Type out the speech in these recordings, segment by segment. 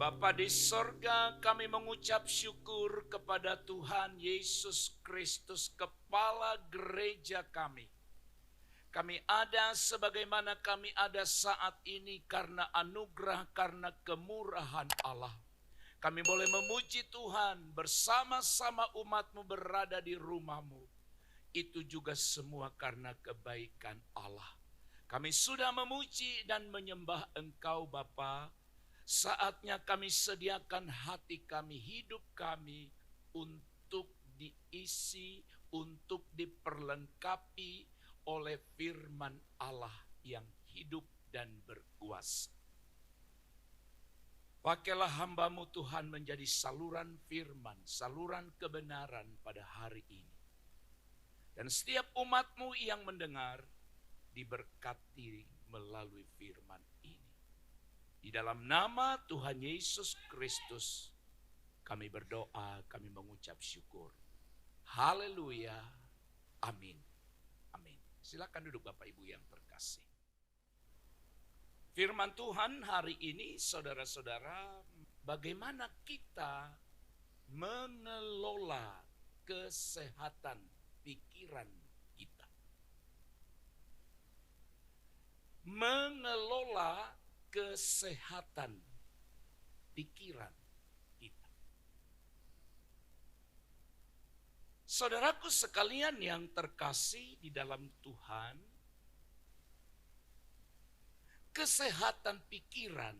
Bapa di sorga, kami mengucap syukur kepada Tuhan Yesus Kristus, Kepala Gereja kami. Kami ada sebagaimana kami ada saat ini karena anugerah, karena kemurahan Allah. Kami boleh memuji Tuhan bersama-sama umat-Mu berada di rumah-Mu. Itu juga semua karena kebaikan Allah. Kami sudah memuji dan menyembah Engkau Bapa. Saatnya kami sediakan hati kami, hidup kami untuk diisi, untuk diperlengkapi oleh firman Allah yang hidup dan berkuasa. Pakailah hamba-Mu Tuhan menjadi saluran firman, saluran kebenaran pada hari ini. Dan setiap umat-Mu yang mendengar diberkati melalui firman ini. Di dalam nama Tuhan Yesus Kristus kami berdoa, kami mengucap syukur. Haleluya. Amin. Amin. Silakan duduk Bapak Ibu yang terkasih. Firman Tuhan hari ini saudara-saudara, bagaimana kita mengelola kesehatan pikiran kita. Mengelola kesehatan pikiran kita. Saudaraku sekalian yang terkasih di dalam Tuhan, kesehatan pikiran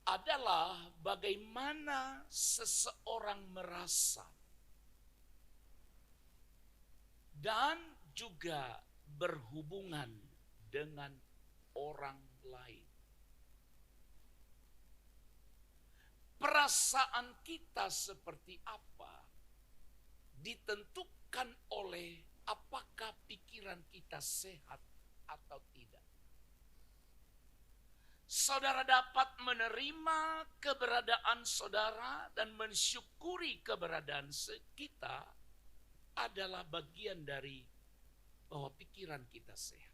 adalah bagaimana seseorang merasa dan juga berhubungan dengan orang lain. Perasaan kita seperti apa ditentukan oleh apakah pikiran kita sehat atau tidak. Saudara dapat menerima keberadaan saudara dan mensyukuri keberadaan kita adalah bagian dari bahwa pikiran kita sehat.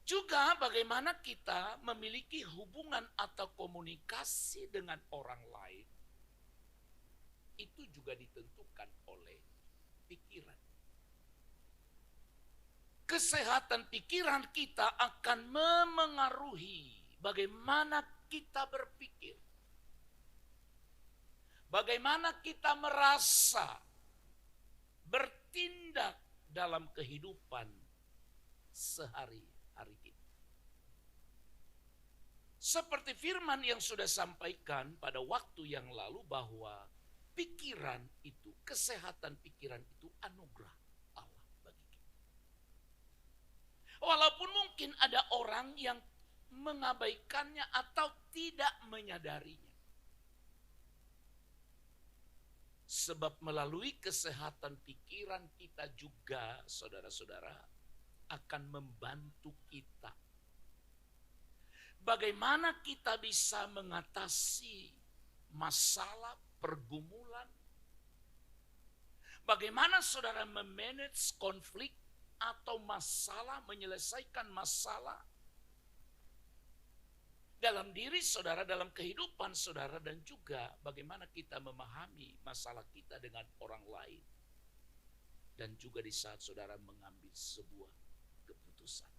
Juga bagaimana kita memiliki hubungan atau komunikasi dengan orang lain, itu juga ditentukan oleh pikiran. Kesehatan pikiran kita akan memengaruhi bagaimana kita berpikir, bagaimana kita merasa, bertindak dalam kehidupan sehari-hari kita. Seperti firman yang sudah sampaikan pada waktu yang lalu bahwa pikiran itu, kesehatan pikiran itu anugerah Allah bagi kita. Walaupun mungkin ada orang yang mengabaikannya atau tidak menyadarinya. Sebab melalui kesehatan pikiran kita juga, saudara-saudara, akan membantu kita. Bagaimana kita bisa mengatasi masalah, pergumulan. Bagaimana saudara memanage konflik atau masalah, menyelesaikan masalah dalam diri saudara, dalam kehidupan saudara, dan juga bagaimana kita memahami masalah kita dengan orang lain. Dan juga di saat saudara mengambil sebuah keputusan.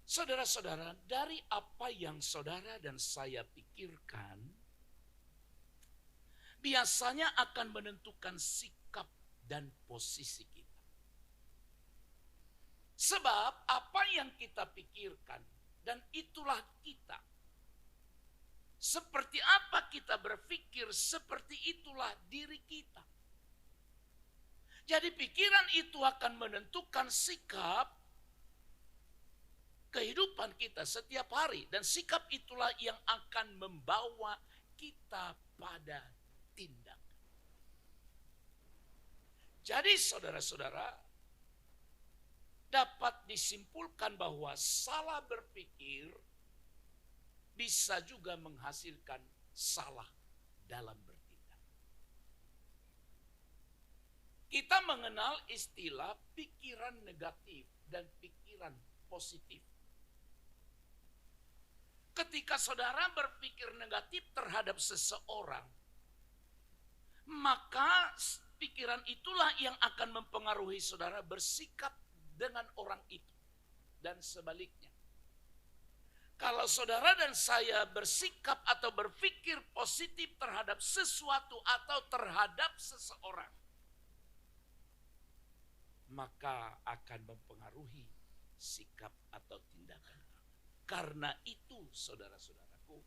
Saudara-saudara, dari apa yang saudara dan saya pikirkan, biasanya akan menentukan sikap dan posisi kita. Sebab apa yang kita pikirkan, dan itulah kita. Seperti apa kita berpikir, seperti itulah diri kita. Jadi pikiran itu akan menentukan sikap kehidupan kita setiap hari. Dan sikap itulah yang akan membawa kita pada tindakan. Jadi saudara-saudara, dapat disimpulkan bahwa salah berpikir bisa juga menghasilkan salah dalam bertindak. Kita mengenal istilah pikiran negatif dan pikiran positif. Ketika saudara berpikir negatif terhadap seseorang, maka pikiran itulah yang akan mempengaruhi saudara bersikap dengan orang itu. Dan sebaliknya. Kalau saudara dan saya bersikap atau berpikir positif terhadap sesuatu atau terhadap seseorang, maka akan mempengaruhi sikap atau tindakan. Karena itu saudara-saudaraku,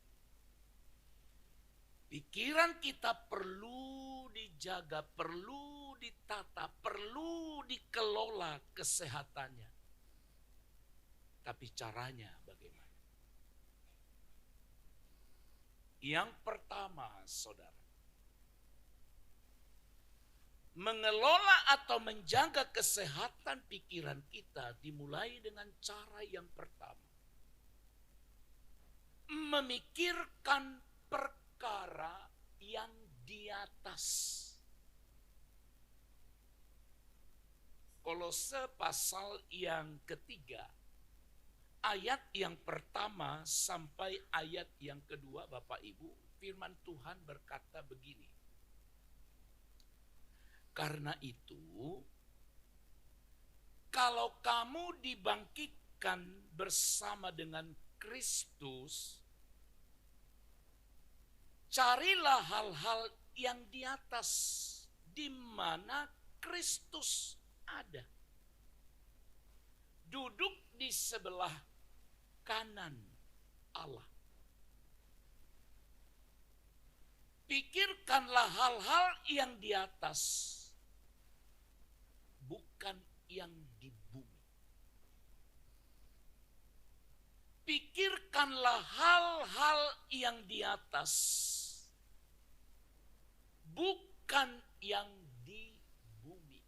pikiran kita perlu dijaga, perlu ditata, perlu dikelola kesehatannya. Tapi caranya bagaimana? Yang pertama, saudara, mengelola atau menjaga kesehatan pikiran kita dimulai dengan cara yang pertama. Memikirkan perkara yang di atas. Kolose pasal yang ketiga, ayat yang pertama sampai ayat yang kedua, Bapak Ibu, firman Tuhan berkata begini. Karena itu, kalau kamu dibangkitkan bersama dengan Kristus, carilah hal-hal yang di atas, di mana Kristus ada. Duduk di sebelah kanan Allah. Pikirkanlah hal-hal yang di atas, bukan yang di bumi. Pikirkanlah hal-hal yang di atas, bukan yang di bumi.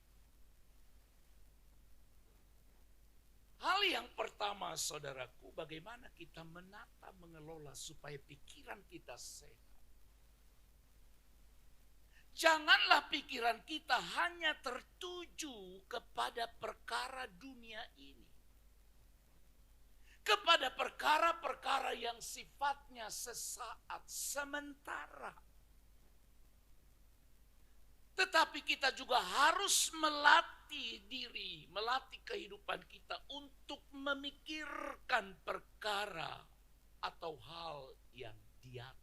Hal yang pertama, saudaraku, bagaimana kita menata, mengelola supaya pikiran kita sehat. Janganlah pikiran kita hanya tertuju kepada perkara dunia ini. Kepada perkara-perkara yang sifatnya sesaat, sementara. Tetapi kita juga harus melatih diri, melatih kehidupan kita untuk memikirkan perkara atau hal yang di atas.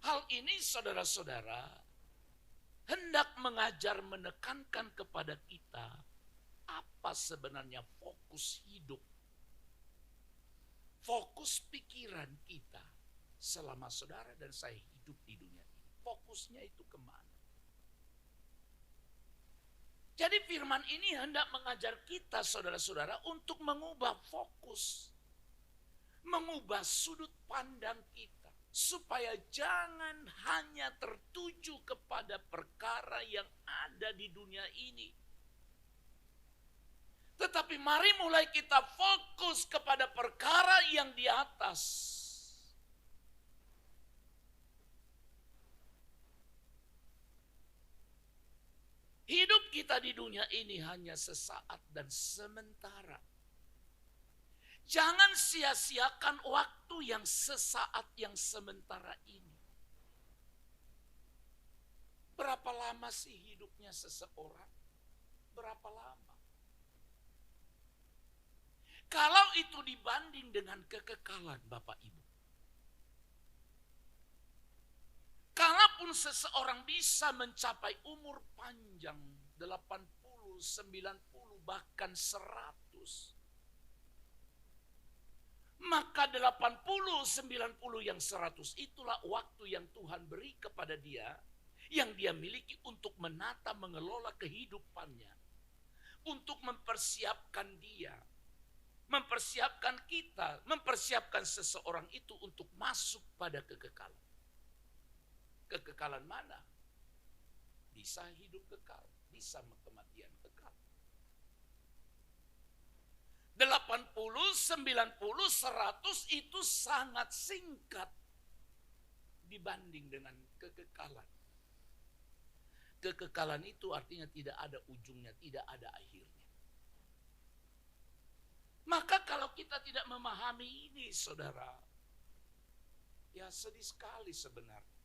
Hal ini saudara-saudara hendak mengajar, menekankan kepada kita apa sebenarnya fokus hidup, fokus pikiran kita selama saudara dan saya hidup di dunia ini. Fokusnya itu kemana? Jadi firman ini hendak mengajar kita saudara-saudara untuk mengubah fokus, mengubah sudut pandang kita, supaya jangan hanya tertuju kepada perkara yang ada di dunia ini. Tetapi mari mulai kita fokus kepada perkara yang di atas. Hidup kita di dunia ini hanya sesaat dan sementara. Jangan sia-siakan waktu yang sesaat, yang sementara ini. Berapa lama sih hidupnya seseorang? Berapa lama? Kalau itu dibanding dengan kekekalan, Bapak Ibu. Kalaupun seseorang bisa mencapai umur panjang 80, 90, bahkan 100. Maka 80, 90 yang 100 itulah waktu yang Tuhan beri kepada dia, yang dia miliki untuk menata, mengelola kehidupannya. Untuk mempersiapkan dia, mempersiapkan kita, mempersiapkan seseorang itu untuk masuk pada kekekalan. Kekekalan mana? Bisa hidup kekal, bisa kematian kekal. 80, 90, 100 itu sangat singkat dibanding dengan kekekalan. kekekalan itu artinya tidak ada ujungnya, tidak ada akhirnya. Maka kalau kita tidak memahami ini, saudara, ya sedih sekali sebenarnya.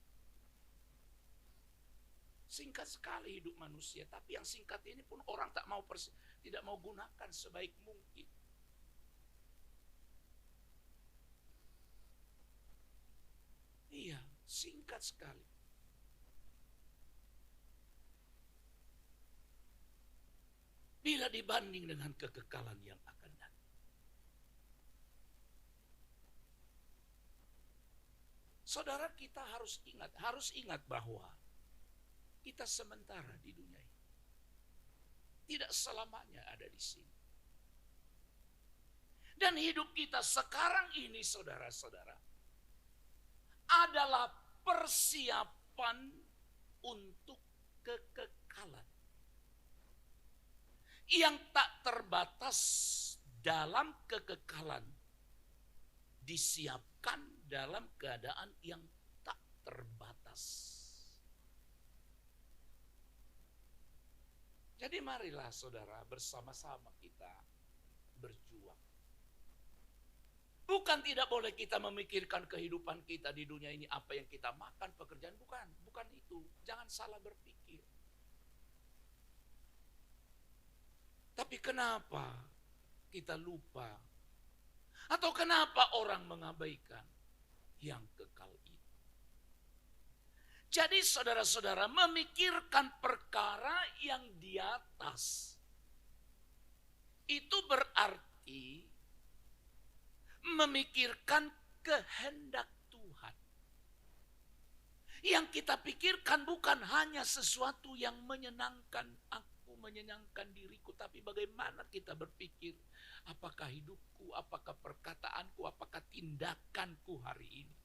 Singkat sekali hidup manusia, tapi yang singkat ini pun orang tidak mau gunakan sebaik mungkin. Iya, singkat sekali. Bila dibanding dengan kekekalan yang akan datang. Saudara, kita harus ingat bahwa kita sementara di dunia ini. Tidak selamanya ada di sini. Dan hidup kita sekarang ini, saudara-saudara, adalah persiapan untuk kekekalan yang tak terbatas. Dalam kekekalan disiapkan dalam keadaan yang tak terbatas. Jadi marilah saudara bersama-sama kita berjuang. Bukan tidak boleh kita memikirkan kehidupan kita di dunia ini, apa yang kita makan, pekerjaan, bukan itu. Jangan salah berpikir. Tapi kenapa kita lupa? Atau kenapa orang mengabaikan yang kekal itu? Jadi saudara-saudara, memikirkan perkara yang di atas itu berarti memikirkan kehendak Tuhan. Yang kita pikirkan bukan hanya sesuatu yang menyenangkan aku, menyenangkan diriku, tapi bagaimana kita berpikir, apakah hidupku, apakah perkataanku, apakah tindakanku hari ini.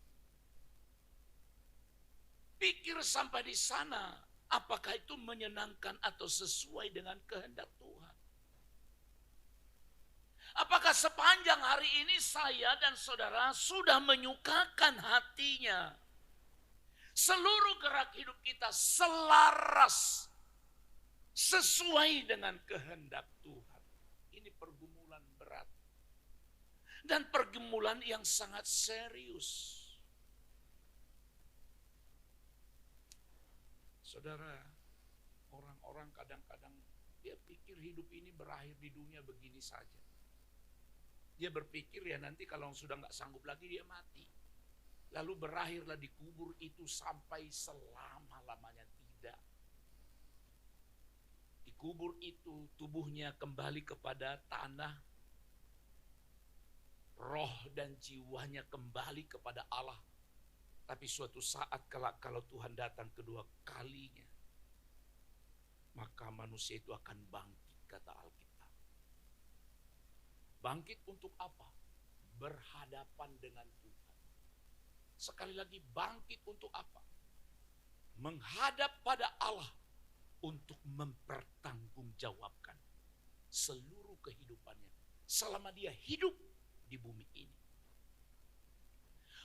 Pikir sampai di sana, apakah itu menyenangkan atau sesuai dengan kehendak Tuhan. Apakah sepanjang hari ini saya dan saudara sudah menyukakan hatinya. Seluruh gerak hidup kita selaras, sesuai dengan kehendak Tuhan. Ini pergumulan berat. Dan pergumulan yang sangat serius. Saudara, orang-orang kadang-kadang dia pikir hidup ini berakhir di dunia begini saja. Dia berpikir ya nanti kalau sudah nggak sanggup lagi dia mati. Lalu berakhirlah di kubur itu sampai selama-lamanya. Tidak. Di kubur itu tubuhnya kembali kepada tanah. Roh dan jiwanya kembali kepada Allah. Tapi suatu saat kelak kalau Tuhan datang kedua kalinya, maka manusia itu akan bangkit, kata Alkitab. Bangkit untuk apa? Berhadapan dengan Tuhan. Sekali lagi, bangkit untuk apa? Menghadap pada Allah untuk mempertanggungjawabkan seluruh kehidupannya selama dia hidup di bumi ini.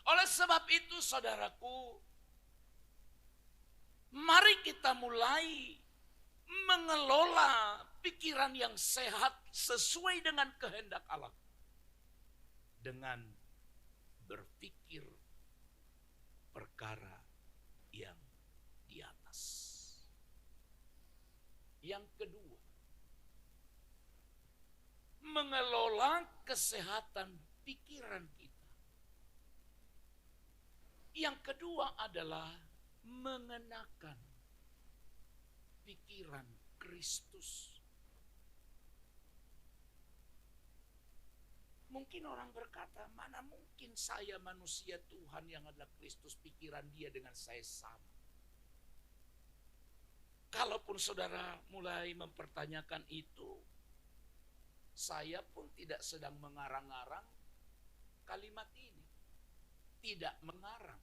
Oleh sebab itu saudaraku, mari kita mulai mengelola pikiran yang sehat sesuai dengan kehendak Allah. Dengan berpikir perkara yang di atas. Yang kedua, mengelola kesehatan pikiran kita. Yang kedua adalah mengenakan pikiran Kristus. Mungkin orang berkata, mana mungkin saya manusia Tuhan yang adalah Kristus, pikiran dia dengan saya sama. Kalaupun saudara mulai mempertanyakan itu, saya pun tidak sedang mengarang-arang kalimat ini. Tidak mengarang.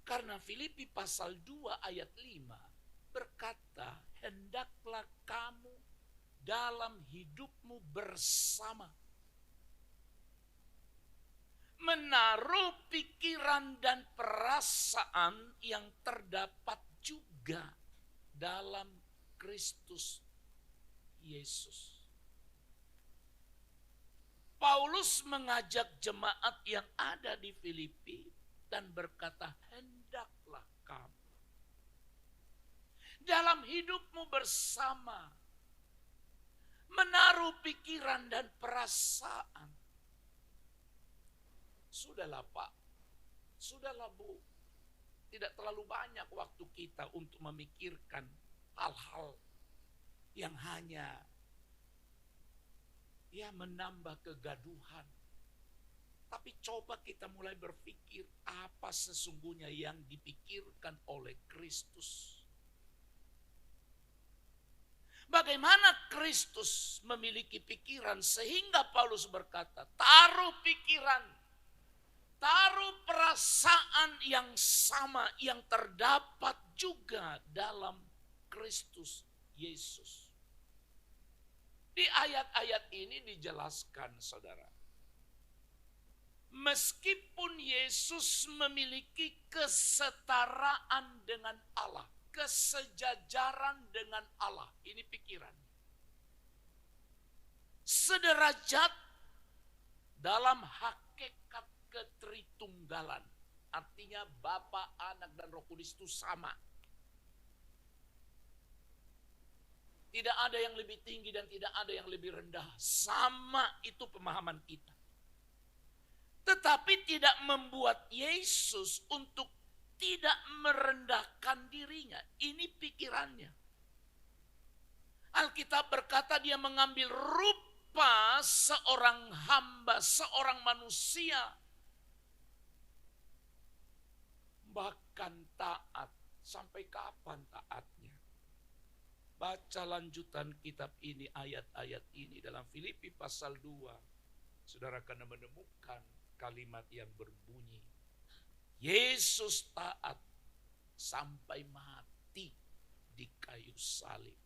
Karena Filipi pasal 2 ayat 5 berkata, hendaklah kamu dalam hidupmu bersama menaruh pikiran dan perasaan yang terdapat juga dalam Kristus Yesus. Paulus mengajak jemaat yang ada di Filipi dan berkata, hendaklah kamu dalam hidupmu bersama menaruh pikiran dan perasaan. Sudahlah Pak, sudahlah Bu, tidak terlalu banyak waktu kita untuk memikirkan hal-hal yang hanya menambah kegaduhan. Tapi coba kita mulai berpikir apa sesungguhnya yang dipikirkan oleh Kristus. Bagaimana Kristus memiliki pikiran sehingga Paulus berkata, taruh pikiran, taruh perasaan yang sama yang terdapat juga dalam Kristus Yesus. Di ayat-ayat ini dijelaskan, saudara. Meskipun Yesus memiliki kesetaraan dengan Allah, kesejajaran dengan Allah, ini pikiran. Sederajat dalam hakikat ketritunggalan, artinya Bapa, Anak, dan Roh Kudus itu sama. Tidak ada yang lebih tinggi dan tidak ada yang lebih rendah. Sama itu pemahaman kita. Tetapi tidak membuat Yesus untuk tidak merendahkan dirinya. Ini pikirannya. Alkitab berkata dia mengambil rupa seorang hamba, seorang manusia. Bahkan taat. Sampai kapan taatnya? Baca lanjutan kitab ini, ayat-ayat ini dalam Filipi pasal 2. Saudara akan menemukan kalimat yang berbunyi, Yesus taat sampai mati di kayu salib.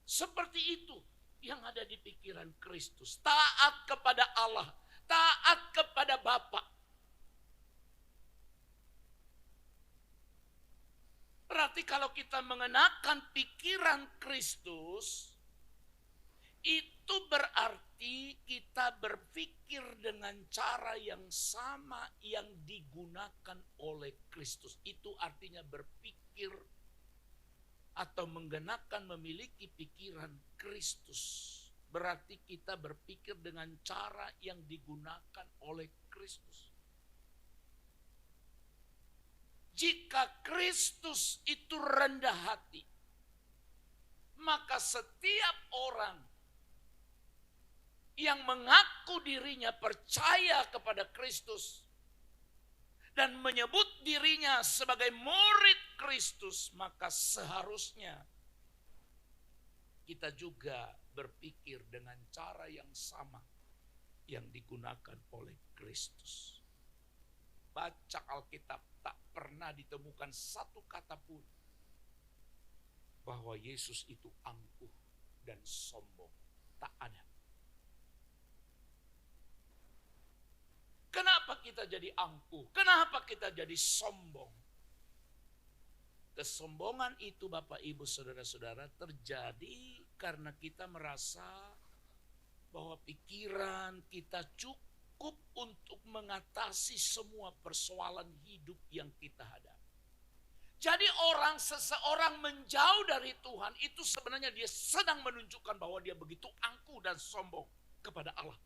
Seperti itu yang ada di pikiran Kristus. Taat kepada Allah, taat kepada Bapa. Berarti kalau kita mengenakan pikiran Kristus, itu berarti kita berpikir dengan cara yang sama yang digunakan oleh Kristus. Itu artinya berpikir atau menggenakan memiliki pikiran Kristus. Berarti kita berpikir dengan cara yang digunakan oleh Kristus. Jika Kristus itu rendah hati, maka setiap orang yang mengaku dirinya percaya kepada Kristus dan menyebut dirinya sebagai murid Kristus, maka seharusnya kita juga berpikir dengan cara yang sama yang digunakan oleh Kristus. Baca Alkitab, tak pernah ditemukan satu kata pun bahwa Yesus itu angkuh dan sombong. Tak ada. Kenapa kita jadi angkuh? Kenapa kita jadi sombong? Kesombongan itu Bapak Ibu Saudara-saudara terjadi karena kita merasa bahwa pikiran kita cukup untuk mengatasi semua persoalan hidup yang kita hadapi. Jadi seseorang menjauh dari Tuhan itu sebenarnya dia sedang menunjukkan bahwa dia begitu angkuh dan sombong kepada Allah.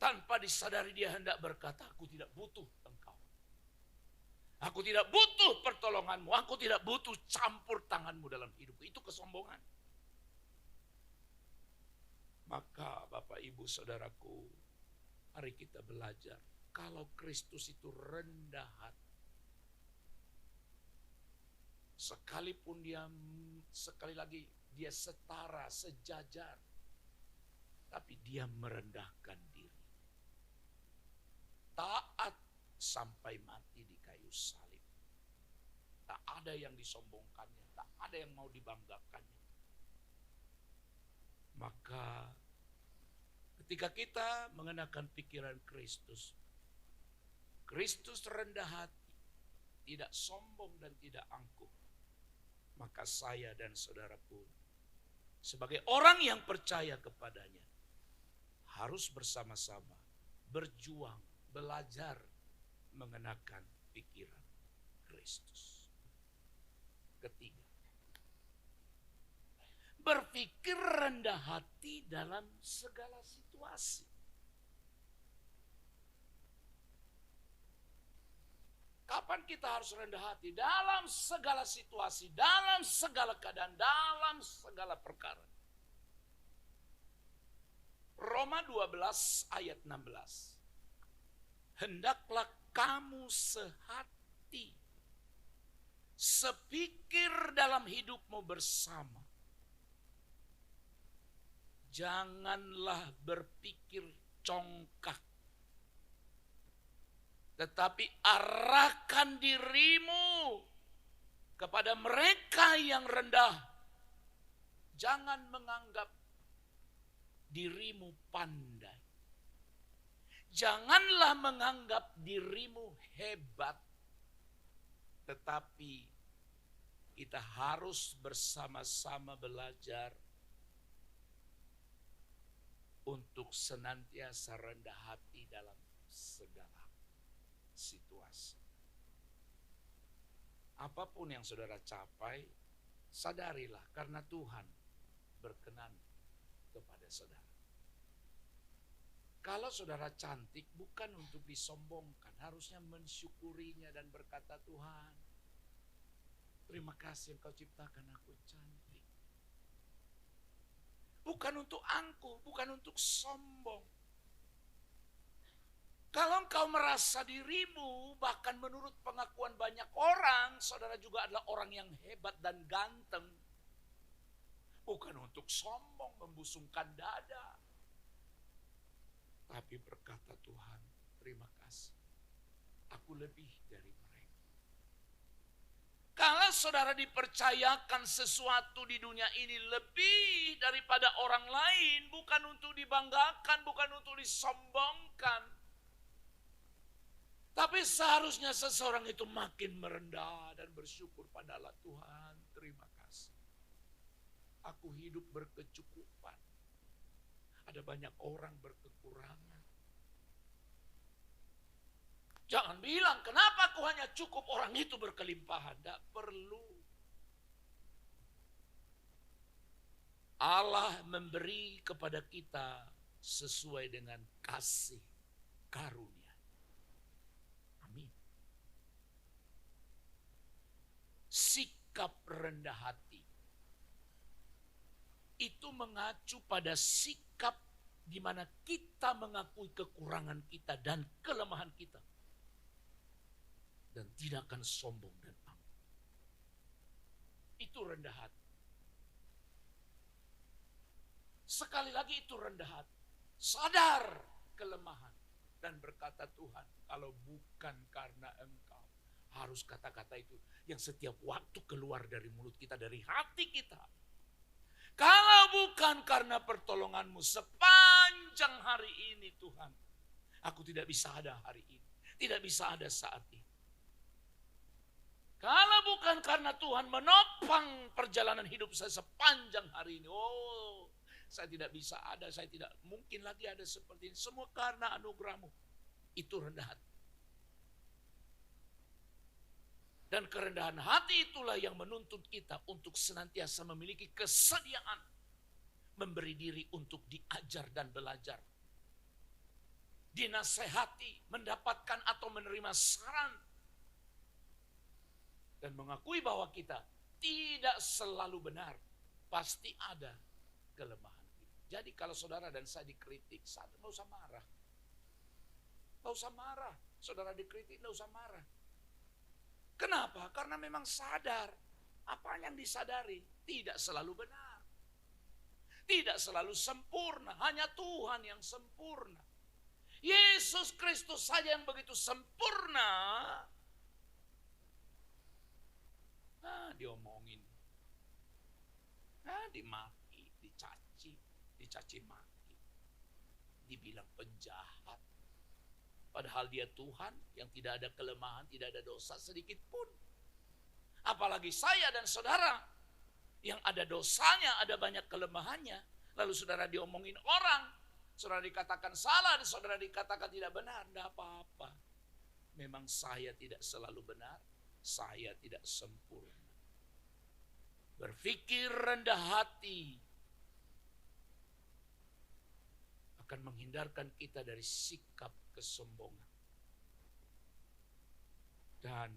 Tanpa disadari dia hendak berkata, aku tidak butuh engkau. Aku tidak butuh pertolonganmu. Aku tidak butuh campur tanganmu dalam hidupku. Itu kesombongan. Maka Bapak Ibu Saudaraku, mari kita belajar. Kalau Kristus itu rendah hati. Sekalipun sekali lagi dia setara, sejajar. Tapi dia merendahkan diri. Taat sampai mati di kayu salib. Tak ada yang disombongkannya, tak ada yang mau dibanggakannya. Maka Ketika kita mengenakan pikiran Kristus, Kristus rendah hati, tidak sombong dan tidak angkuh, maka saya dan saudara pun sebagai orang yang percaya kepadanya harus bersama-sama berjuang, belajar mengenakan pikiran Kristus. Ketiga, berpikir rendah hati dalam segala situasi. Kapan kita harus rendah hati? Dalam segala situasi, dalam segala keadaan, dalam segala perkara. Roma 12 ayat 16. Hendaklah kamu sehati, sepikir dalam hidupmu bersama. Janganlah berpikir congkak, tetapi arahkan dirimu kepada mereka yang rendah. Jangan menganggap dirimu pandai. Janganlah menganggap dirimu hebat. Tetapi kita harus bersama-sama belajar untuk senantiasa rendah hati dalam segala situasi. Apapun yang saudara capai, sadarilah karena Tuhan berkenan kepada saudara. Kalau saudara cantik bukan untuk disombongkan, harusnya mensyukurinya dan berkata, Tuhan, terima kasih Engkau ciptakan aku cantik. Bukan untuk angkuh, bukan untuk sombong. Kalau engkau merasa dirimu, bahkan menurut pengakuan banyak orang, saudara juga adalah orang yang hebat dan ganteng. Bukan untuk sombong, membusungkan dada. Tapi berkata Tuhan, terima kasih. Aku lebih dari mereka. Kalau saudara dipercayakan sesuatu di dunia ini lebih daripada orang lain, bukan untuk dibanggakan, bukan untuk disombongkan. Tapi seharusnya seseorang itu makin merendah dan bersyukur pada Allah. Tuhan, terima kasih. Aku hidup berkecukupan. Ada banyak orang berkekurangan. Jangan bilang, kenapa aku hanya cukup, orang itu berkelimpahan. Tidak perlu. Allah memberi kepada kita sesuai dengan kasih karunia. Amin. Sikap rendah hati itu mengacu pada sikap di mana kita mengakui kekurangan kita dan kelemahan kita. Dan tidak akan sombong dan angkuh. Itu rendah hati. Sekali lagi itu rendah hati. Sadar kelemahan. Dan berkata Tuhan, kalau bukan karena Engkau. Harus kata-kata itu yang setiap waktu keluar dari mulut kita, dari hati kita. Kalau bukan karena pertolongan-Mu sepanjang hari ini Tuhan. Aku tidak bisa ada hari ini. Tidak bisa ada saat ini. Kalau bukan karena Tuhan menopang perjalanan hidup saya sepanjang hari ini. Oh, saya tidak bisa ada, saya tidak mungkin lagi ada seperti ini. Semua karena anugerah-Mu. Itu rendah hati. Dan kerendahan hati itulah yang menuntut kita untuk senantiasa memiliki kesediaan. Memberi diri untuk diajar dan belajar. Dinasehati, mendapatkan atau menerima saran. Dan mengakui bahwa kita tidak selalu benar. Pasti ada kelemahan kita. Jadi kalau saudara dan saya dikritik, nggak usah marah. Nggak usah marah. Saudara dikritik, nggak usah marah. Kenapa? Karena memang sadar. Apa yang disadari tidak selalu benar. Tidak selalu sempurna. Hanya Tuhan yang sempurna. Yesus Kristus saja yang begitu sempurna. Diomongin, dimaki, dicaci maki, dibilang penjahat. Padahal dia Tuhan yang tidak ada kelemahan, tidak ada dosa sedikit pun. Apalagi saya dan saudara yang ada dosanya, ada banyak kelemahannya. Lalu saudara diomongin orang, saudara dikatakan salah, dan saudara dikatakan tidak benar. Tidak apa-apa. Memang saya tidak selalu benar, saya tidak sempurna. Berpikir rendah hati akan menghindarkan kita dari sikap kesombongan. Dan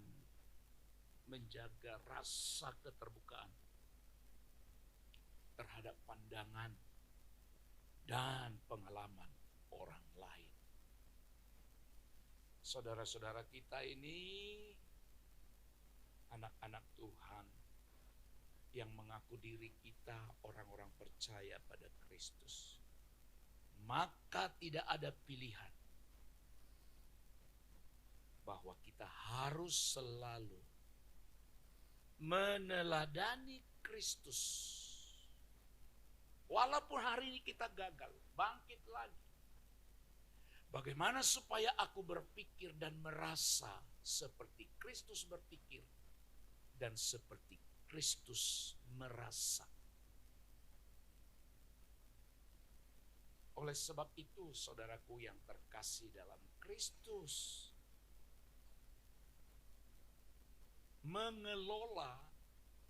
menjaga rasa keterbukaan terhadap pandangan dan pengalaman orang lain. Saudara-saudara kita ini anak-anak Tuhan yang mengaku diri kita orang-orang percaya pada Kristus. Maka tidak ada pilihan bahwa kita harus selalu meneladani Kristus. Walaupun hari ini kita gagal, bangkit lagi. Bagaimana supaya aku berpikir dan merasa seperti Kristus berpikir dan seperti Kristus merasa. Oleh sebab itu, saudaraku yang terkasih dalam Kristus, mengelola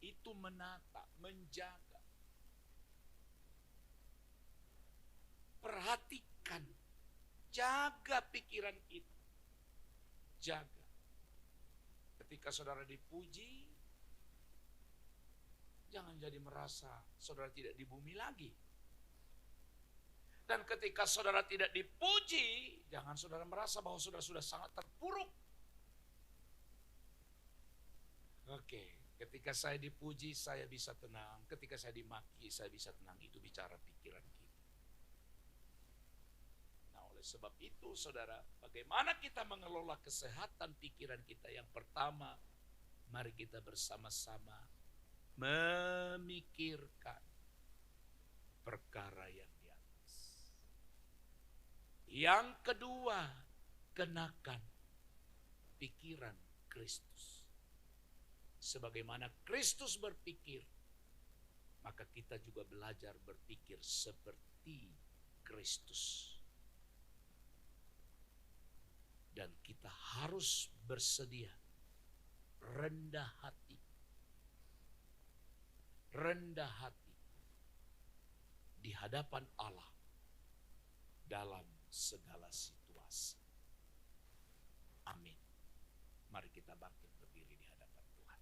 itu menata, menjaga. Perhatikan, jaga pikiran kita. Jaga. Ketika saudara dipuji, jangan jadi merasa saudara tidak di bumi lagi. Dan ketika saudara tidak dipuji, jangan saudara merasa bahwa saudara sudah sangat terpuruk. Oke, ketika saya dipuji, saya bisa tenang. Ketika saya dimaki, saya bisa tenang. Itu bicara pikiran kita. Nah, oleh sebab itu, saudara, bagaimana kita mengelola kesehatan pikiran kita? Yang pertama, mari kita bersama-sama memikirkan perkara yang di atas. Yang kedua, kenakan pikiran Kristus. Sebagaimana Kristus berpikir, maka kita juga belajar berpikir seperti Kristus. Dan kita harus bersedia rendah hati. Rendah hati di hadapan Allah dalam segala situasi. Amin. Mari kita bangkit berdiri di hadapan Tuhan.